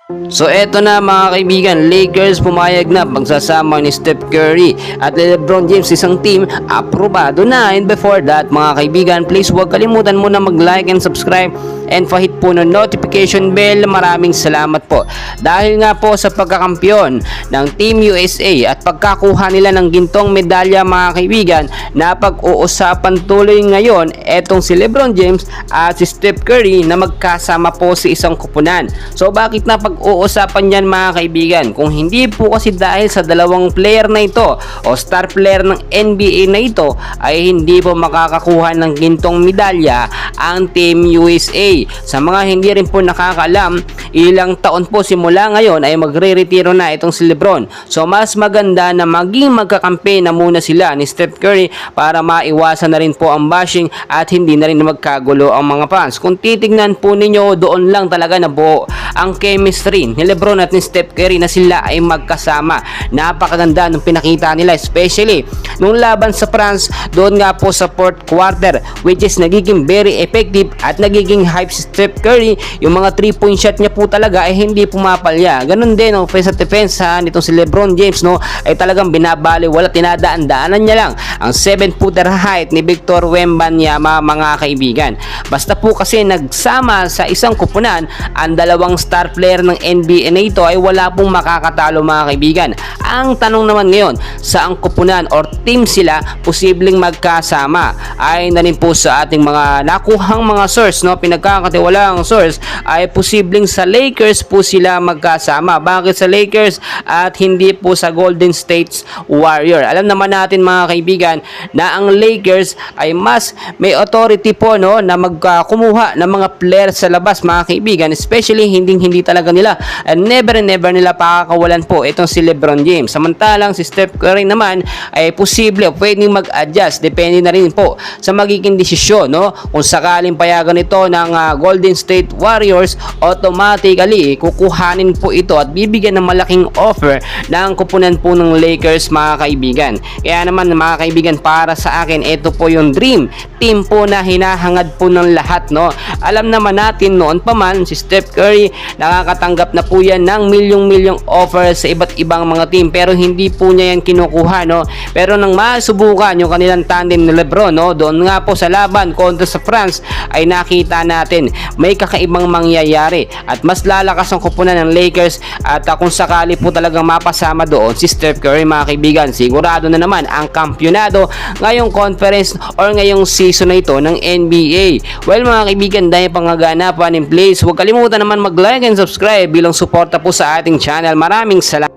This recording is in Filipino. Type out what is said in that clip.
So eto na mga kaibigan, Lakers pumayag na pagsasama ni Steph Curry at LeBron James isang team, aprobado na. And before that mga kaibigan, please huwag kalimutan muna mag-like and subscribe and pahit po ng notification bell. Maraming salamat po dahil nga po sa pagkakampyon ng Team USA at pagkakuha nila ng gintong medalya mga kaibigan, na pag-uusapan tuloy ngayon etong si LeBron James at si Steph Curry na magkasama po sa isang kupunan. So bakit na pag-uusapan yan mga kaibigan? Kung hindi po kasi dahil sa dalawang player na ito o star player ng NBA na ito, ay hindi po makakakuha ng gintong medalya ang Team USA. Sa mga hindi rin po nakakaalam, ilang taon po simula ngayon ay magre-retiro na itong si LeBron. So mas maganda na maging magkakampi na muna sila ni Steph Curry para maiwasan na rin po ang bashing at hindi na rin magkagulo ang mga fans. Kung titignan po ninyo, doon lang talaga nabuo ang chemistry ni LeBron at ni Steph Curry na sila ay magkasama. Napakaganda nung pinakita nila, especially nung laban sa France, doon nga po sa fourth quarter, which is nagiging very effective at nagiging hype si Steph Curry. Yung mga 3-point shot niya po talaga ay hindi pumapalya. Ganun din ang offense at defense nitong si LeBron James, no, ay talagang binabali, wala, tinadaan-daanan niya lang ang 7-footer height ni Victor Wembanyama mga kaibigan. Basta po kasi nagsama sa isang kupunan ang dalawang star player ng NBA na ito, ay wala pong makakatalo mga kaibigan. Ang tanong naman ngayon, saang kupunan or team sila posibleng magkasama? Ay na rin po sa ating mga nakuhang mga source, no, pinagkakatiwalaang source, ay posibleng sa Lakers po sila magkasama. Bakit sa Lakers at hindi po sa Golden State Warrior? Alam naman natin mga kaibigan na ang Lakers ay mas may authority po, no, na magkumuha ng mga players sa labas mga kaibigan, especially hindi talaga nila never nila pakakawalan po itong si LeBron James. Samantalang si Steph Curry naman ay posible pwedeng mag-adjust, depende na rin po sa magiging desisyon, no, kung sakaling payagan ito ng Golden State Warriors, automatically kukuhanin po ito at bibigyan ng malaking offer ng kupunan po ng Lakers mga kaibigan. Kaya naman mga kaibigan, para sa akin ito po yung dream team po na hinahangad po ng lahat, no. Alam naman natin noon pa man si Steph Curry nakakatanggap na po yan ng milyong offer sa iba't ibang mga team, pero hindi po niya yan kinukuha, no. Pero nang masubukan yung kanilang tandem ni LeBron, no, doon nga po sa laban kontra sa France, ay nakita natin may kakaibang mangyayari at mas lalakas ang kupunan ng Lakers. At kung sakali po talagang mapasama doon si Steph Curry mga kaibigan, sigurado na naman ang kampyonado ngayong conference or ngayong season na ito ng NBA. Well mga kaibigan, dahil pangaganapan in place, huwag kalimutan naman mag-like and subscribe bilang suporta po sa ating channel. Maraming salamat.